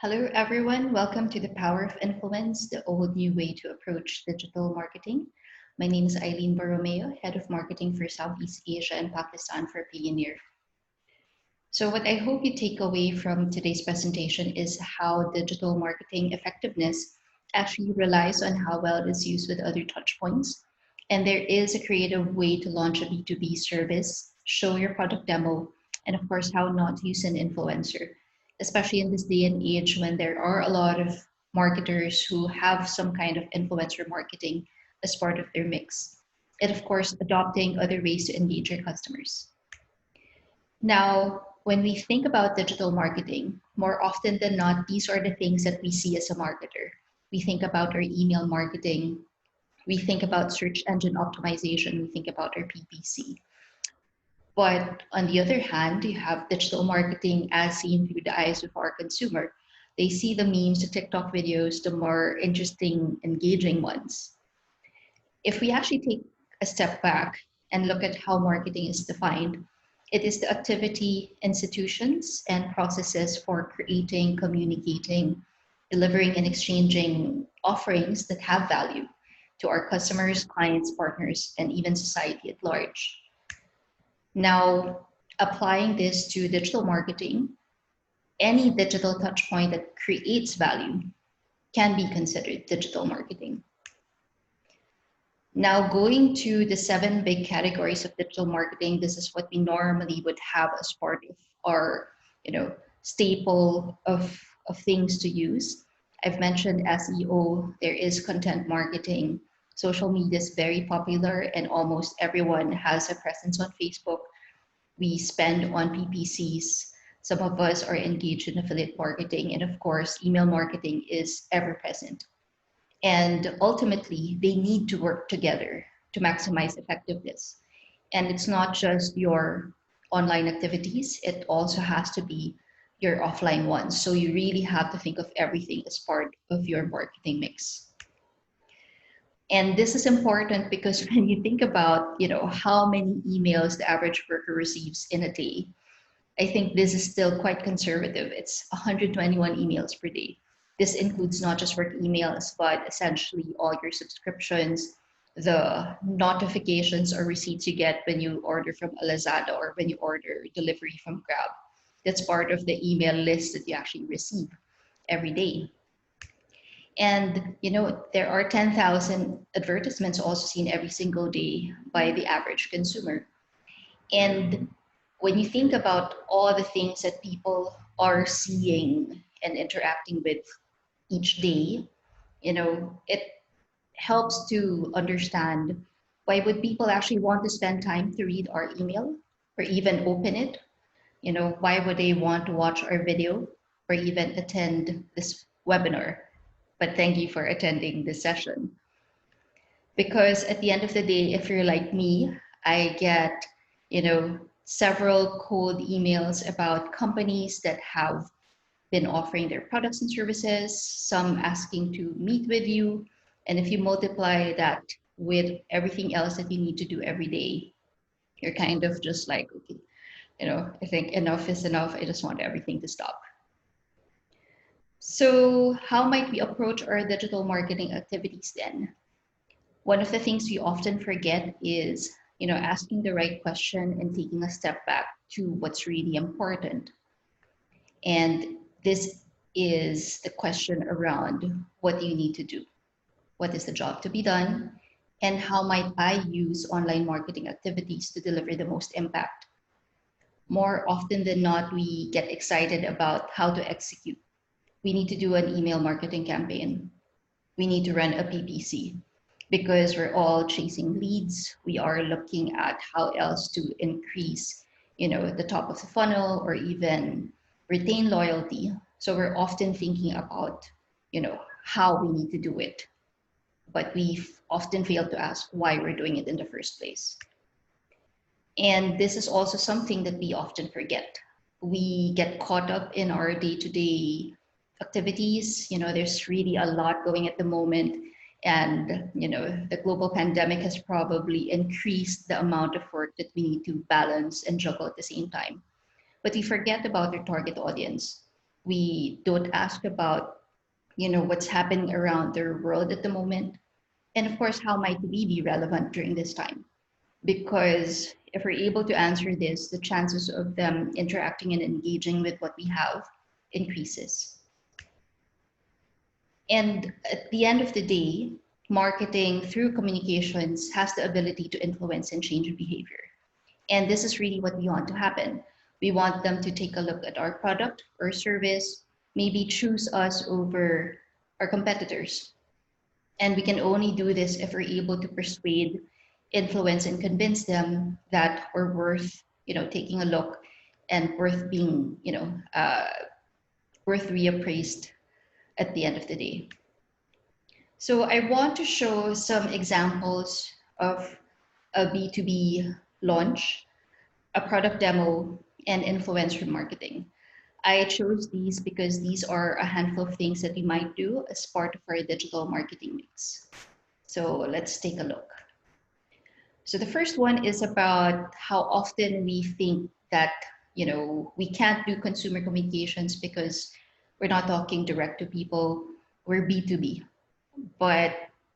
Hello, everyone. Welcome to the Power of Influence, the old new way to approach digital marketing. My name is Eileen Borromeo, Head of Marketing for Southeast Asia and Pakistan for Payoneer. So, what I hope you take away from today's presentation is how digital marketing effectiveness actually relies on how well it is used with other touchpoints. And there is a creative way to launch a B2B service, show your product demo, and of course, how not to use an influencer, especially in this day and age when there are a lot of marketers who have some kind of influencer marketing as part of their mix. And of course, adopting other ways to engage your customers. Now, when we think about digital marketing, more often than not, these are the things that we see as a marketer. We think about our email marketing, we think about search engine optimization, we think about our PPC. But on the other hand, you have digital marketing as seen through the eyes of our consumer. They see the memes, the TikTok videos, the more interesting, engaging ones. If we actually take a step back and look at how marketing is defined, it is the activity, institutions, and processes for creating, communicating, delivering, and exchanging offerings that have value to our customers, clients, partners, and even society at large. Now, applying this to digital marketing, any digital touchpoint that creates value can be considered digital marketing. Now, going to the 7 big categories of digital marketing, this is what we normally would have as part of our, staple of things to use. I've mentioned SEO, there is content marketing. Social media is very popular and almost everyone has a presence on Facebook. We spend on PPCs. Some of us are engaged in affiliate marketing. And of course, email marketing is ever present. And ultimately, they need to work together to maximize effectiveness. And it's not just your online activities, it also has to be your offline ones. So you really have to think of everything as part of your marketing mix. And this is important because when you think about, how many emails the average worker receives in a day, I think this is still quite conservative. It's 121 emails per day. This includes not just work emails, but essentially all your subscriptions, the notifications or receipts you get when you order from Lazada or when you order delivery from Grab. That's part of the email list that you actually receive every day. And there are 10,000 advertisements also seen every single day by the average consumer. And when you think about all the things that people are seeing and interacting with each day, it helps to understand why would people actually want to spend time to read our email or even open it? Why would they want to watch our video or even attend this webinar? But thank you for attending this session. Because at the end of the day, if you're like me, I get, several cold emails about companies that have been offering their products and services, some asking to meet with you. And if you multiply that with everything else that you need to do every day, you're kind of just like, okay, I think enough is enough. I just want everything to stop. So how might we approach our digital marketing activities then? One of the things we often forget is, asking the right question and taking a step back to what's really important. And this is the question around what do you need to do? What is the job to be done? And how might I use online marketing activities to deliver the most impact? More often than not, we get excited about how to execute. We need to do an email marketing campaign. We need to run a PPC because we're all chasing leads. We are looking at how else to increase, the top of the funnel or even retain loyalty. So we're often thinking about, how we need to do it, but we often fail to ask why we're doing it in the first place. And this is also something that we often forget. We get caught up in our day-to-day activities. There's really a lot going at the moment. And, the global pandemic has probably increased the amount of work that we need to balance and juggle at the same time. But we forget about our target audience. We don't ask about, what's happening around their world at the moment. And of course, how might we be relevant during this time? Because if we're able to answer this, the chances of them interacting and engaging with what we have increases. And at the end of the day, marketing through communications has the ability to influence and change behavior. And this is really what we want to happen. We want them to take a look at our product or service, maybe choose us over our competitors. And we can only do this if we're able to persuade, influence, and convince them that we're worth, taking a look and worth being, worth reappraised at the end of the day. So I want to show some examples of a B2B launch, a product demo, and influencer marketing. I chose these because these are a handful of things that we might do as part of our digital marketing mix. So let's take a look. So the first one is about how often we think that, we can't do consumer communications because we're not talking direct to people, we're B2B. But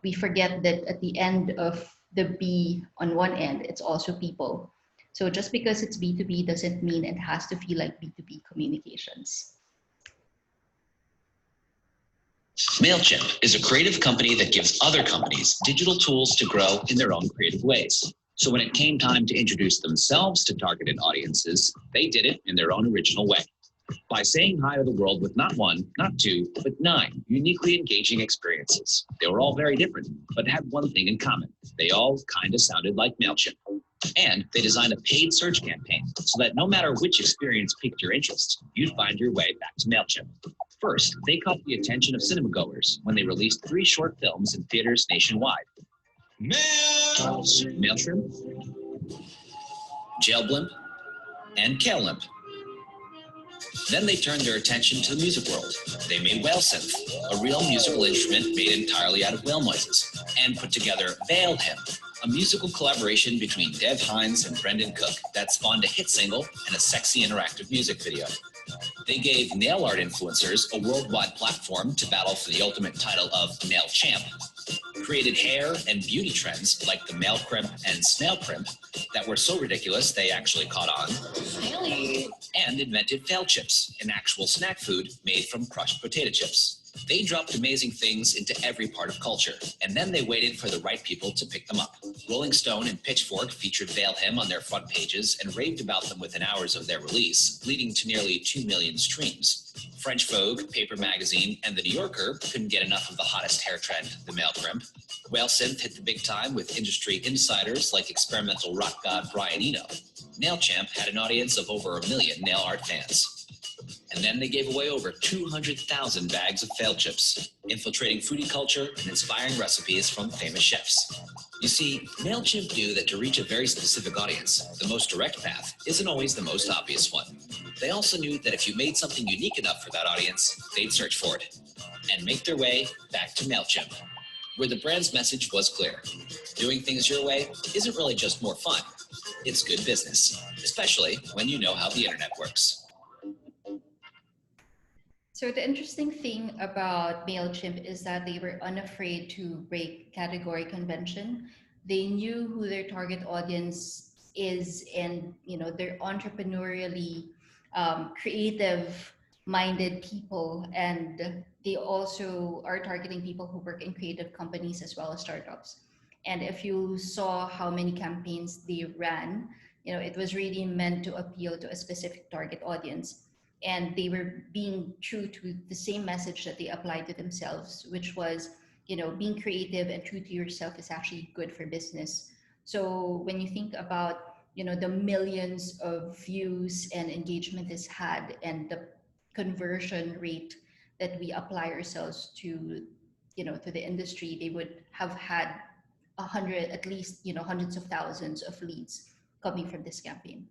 we forget that at the end of the B on one end, it's also people. So just because it's B2B doesn't mean it has to feel like B2B communications. Mailchimp is a creative company that gives other companies digital tools to grow in their own creative ways. So when it came time to introduce themselves to targeted audiences, they did it in their own original way. By saying hi to the world with not one, not two, but 9 uniquely engaging experiences. They were all very different, but had one thing in common. They all kind of sounded like Mailchimp. And they designed a paid search campaign so that no matter which experience piqued your interest, you'd find your way back to Mailchimp. First, they caught the attention of cinemagoers when they released 3 short films in theaters nationwide. Mailchimp, Jailblimp, and Kalelimp. Then they turned their attention to the music world. They made whale synth, a real musical instrument made entirely out of whale noises, and put together Veilhim, a musical collaboration between Dev Hynes and Brendan Cook that spawned a hit single and a sexy interactive music video. They gave nail art influencers a worldwide platform to battle for the ultimate title of Nail Champ, created hair and beauty trends like the male crimp and snail crimp that were so ridiculous they actually caught on, and invented fail chips, an actual snack food made from crushed potato chips. They dropped amazing things into every part of culture, and then they waited for the right people to pick them up. Rolling Stone and Pitchfork featured Veilhim on their front pages and raved about them within hours of their release, leading to nearly 2 million streams. French Vogue, Paper Magazine, and The New Yorker couldn't get enough of the hottest hair trend, the male crimp. Whale synth hit the big time with industry insiders like experimental rock god Brian Eno. Nailchamp had an audience of over 1 million nail art fans. And then they gave away over 200,000 bags of fail chips, infiltrating foodie culture and inspiring recipes from famous chefs. You see, Mailchimp knew that to reach a very specific audience, the most direct path isn't always the most obvious one. They also knew that if you made something unique enough for that audience, they'd search for it and make their way back to Mailchimp, where the brand's message was clear. Doing things your way isn't really just more fun. It's good business, especially when you know how the internet works. So the interesting thing about Mailchimp is that they were unafraid to break category convention. They knew who their target audience is, and they're entrepreneurially creative-minded people, and they also are targeting people who work in creative companies as well as startups. And if you saw how many campaigns they ran, it was really meant to appeal to a specific target audience. And they were being true to the same message that they applied to themselves, which was, being creative and true to yourself is actually good for business. So when you think about, the millions of views and engagement this had, and the conversion rate that we apply ourselves to, to the industry, they would have had 100, at least, hundreds of thousands of leads coming from this campaign.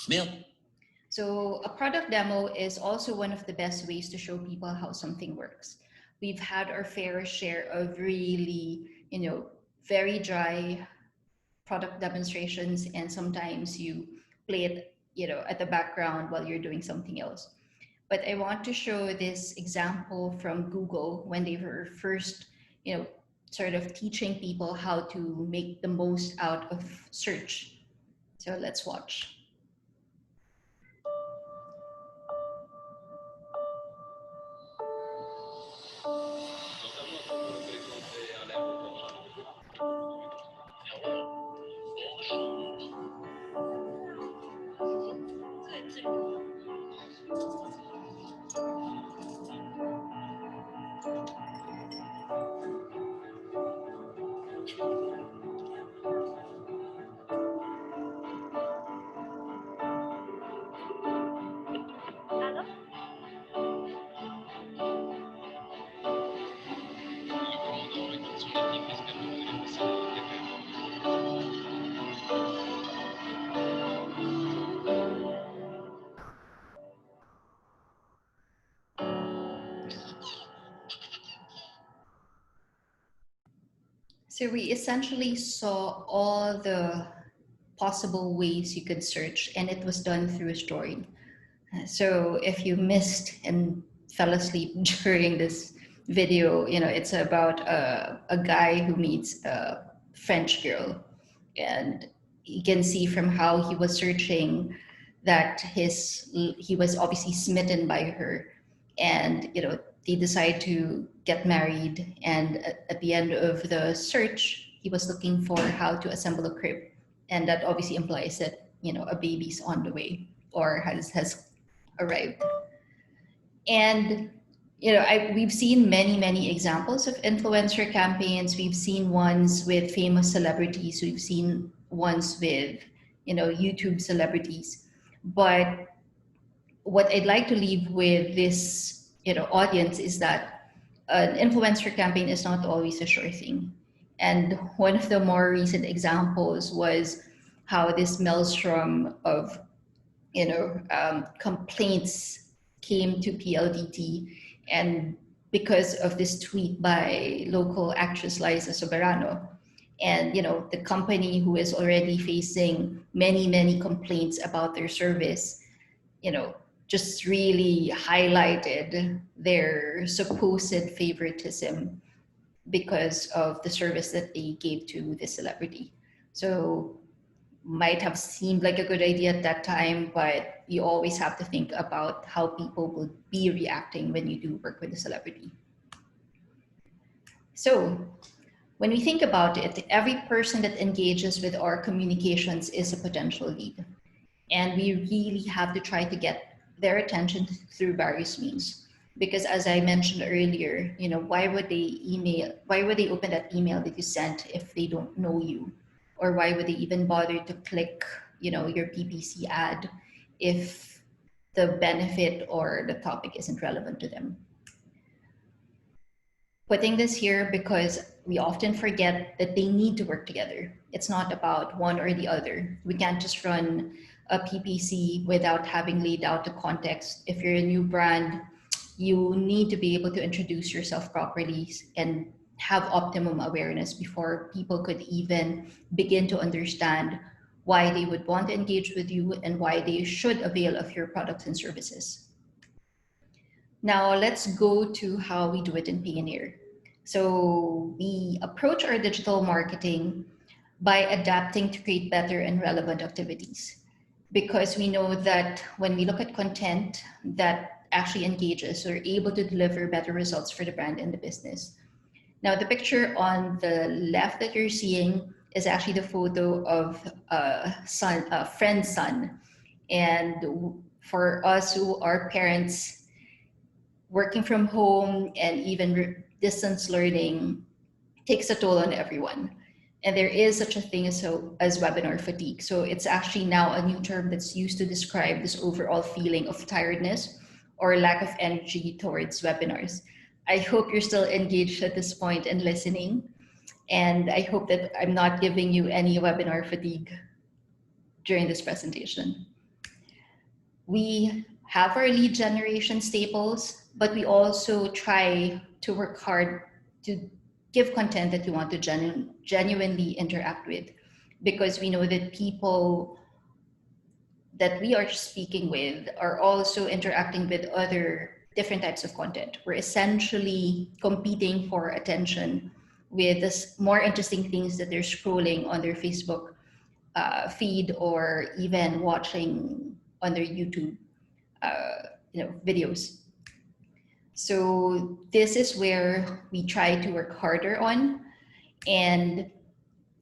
Mail. So a product demo is also one of the best ways to show people how something works. We've had our fair share of really, very dry product demonstrations, and sometimes you play it, at the background while you're doing something else. But I want to show this example from Google when they were first, sort of teaching people how to make the most out of search. So let's watch. So we essentially saw all the possible ways you could search, and it was done through a story. So if you missed and fell asleep during this video, it's about a guy who meets a French girl, and you can see from how he was searching that he was obviously smitten by her, and they decide to get married. And at the end of the search, he was looking for how to assemble a crib, and that obviously implies that a baby's on the way or has arrived. And we've seen many examples of influencer campaigns. We've seen ones with famous celebrities. We've seen ones with YouTube celebrities. But what I'd like to leave with this audience is that an influencer campaign is not always a sure thing. And one of the more recent examples was how this maelstrom of complaints came to PLDT, and because of this tweet by local actress Liza Soberano. And the company, who is already facing many complaints about their service, just really highlighted their supposed favoritism because of the service that they gave to the celebrity. So might have seemed like a good idea at that time, but you always have to think about how people will be reacting when you do work with a celebrity. So when we think about it, every person that engages with our communications is a potential lead. And we really have to try to get their attention through various means. Because as I mentioned earlier, why would they open that email that you sent if they don't know you? Or why would they even bother to click, your PPC ad if the benefit or the topic isn't relevant to them? Putting this here because we often forget that they need to work together. It's not about one or the other. We can't just run a PPC without having laid out the context. If you're a new brand, you need to be able to introduce yourself properly and have optimum awareness before people could even begin to understand why they would want to engage with you and why they should avail of your products and services. Now let's go to how we do it in Payoneer. So we approach our digital marketing by adapting to create better and relevant activities, because we know that when we look at content that actually engages, we're able to deliver better results for the brand and the business. Now, the picture on the left that you're seeing is actually the photo of a friend's son. And for us who are parents, working from home and even distance learning takes a toll on everyone. And there is such a thing as webinar fatigue. So it's actually now a new term that's used to describe this overall feeling of tiredness or lack of energy towards webinars. I hope you're still engaged at this point and listening. And I hope that I'm not giving you any webinar fatigue during this presentation. We have our lead generation staples, but we also try to work hard to give content that you want to genuinely interact with, because we know that people that we are speaking with are also interacting with other different types of content. We're essentially competing for attention with this more interesting things that they're scrolling on their Facebook feed or even watching on their YouTube videos. So this is where we try to work harder on. And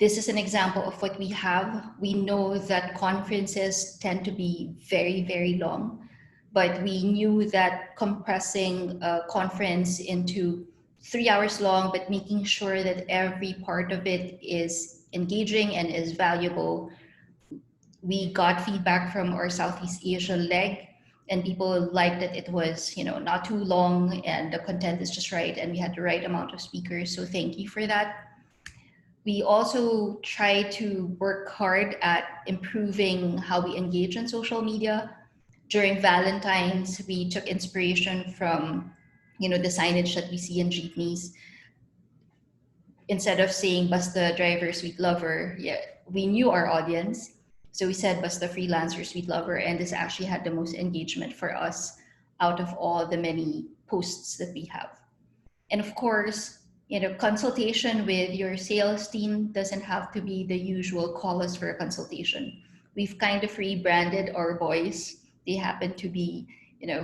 this is an example of what we have. We know that conferences tend to be very, very long, but we knew that compressing a conference into 3 hours long, but making sure that every part of it is engaging and is valuable. We got feedback from our Southeast Asia leg, and people liked that it was, not too long and the content is just right, and we had the right amount of speakers. So thank you for that. We also try to work hard at improving how we engage on social media. During Valentine's, we took inspiration from, the signage that we see in jeepneys. Instead of saying "Basta driver, sweet lover," yeah, we knew our audience, so we said "Basta freelancer, sweet lover," and this actually had the most engagement for us out of all the many posts that we have. And of course, consultation with your sales team doesn't have to be the usual call us for a consultation. We've kind of rebranded our boys. They happen to be,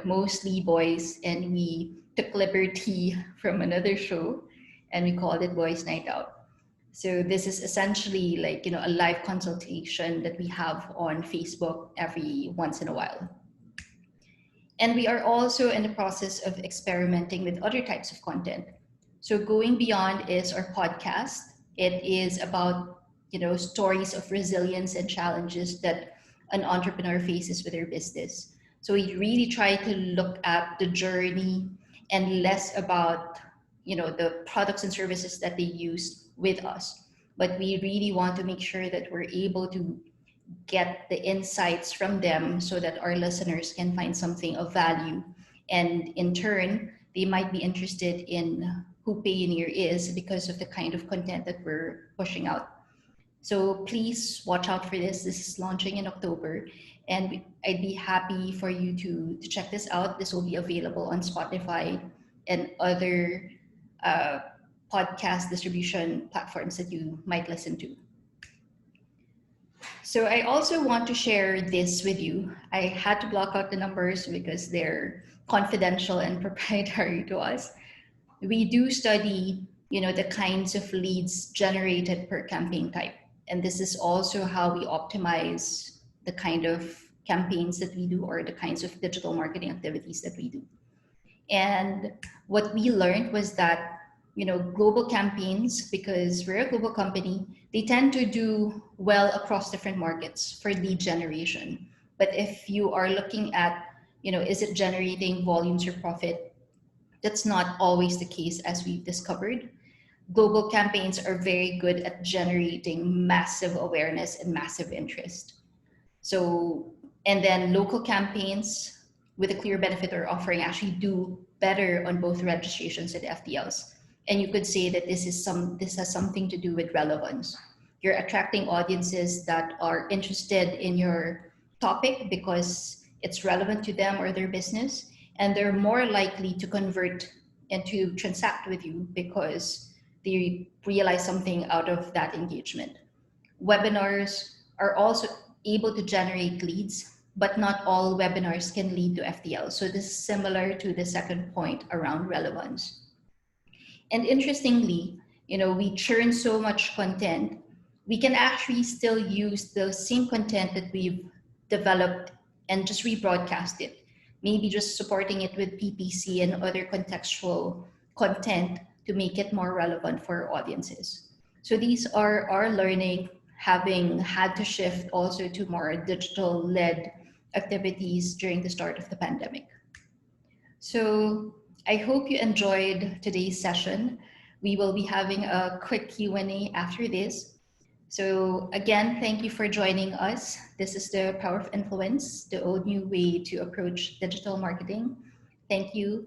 mostly boys, and we took liberty from another show and we called it Boys Night Out. So this is essentially like, a live consultation that we have on Facebook every once in a while. And we are also in the process of experimenting with other types of content. So going beyond is our podcast. It is about, stories of resilience and challenges that an entrepreneur faces with their business. So we really try to look at the journey and less about, the products and services that they use with us. But we really want to make sure that we're able to get the insights from them so that our listeners can find something of value. And in turn, they might be interested in who Payoneer is because of the kind of content that we're pushing out. So please watch out for this. This is launching in October, and I'd be happy for you to check this out. This will be available on Spotify and other podcast distribution platforms that you might listen to. So I also want to share this with you. I had to block out the numbers because they're confidential and proprietary to us. We do study, the kinds of leads generated per campaign type. And this is also how we optimize the kind of campaigns that we do or the kinds of digital marketing activities that we do. And what we learned was that, global campaigns, because we're a global company, they tend to do well across different markets for lead generation. But if you are looking at, is it generating volumes or profit? That's not always the case, as we've discovered. Global campaigns are very good at generating massive awareness and massive interest. So, and then local campaigns with a clear benefit or offering actually do better on both registrations and FTLs. And you could say that this has something to do with relevance. You're attracting audiences that are interested in your topic because it's relevant to them or their business, and they're more likely to convert and to transact with you because they realize something out of that engagement. Webinars are also able to generate leads, but not all webinars can lead to FTL. So this is similar to the second point around relevance. And interestingly, we churn so much content, we can actually still use the same content that we've developed and just rebroadcast it. Maybe just supporting it with PPC and other contextual content to make it more relevant for our audiences. So these are our learning, having had to shift also to more digital-led activities during the start of the pandemic. So I hope you enjoyed today's session. We will be having a quick Q&A after this. So again, thank you for joining us. This is the Power of Influence, the old new way to approach digital marketing. Thank you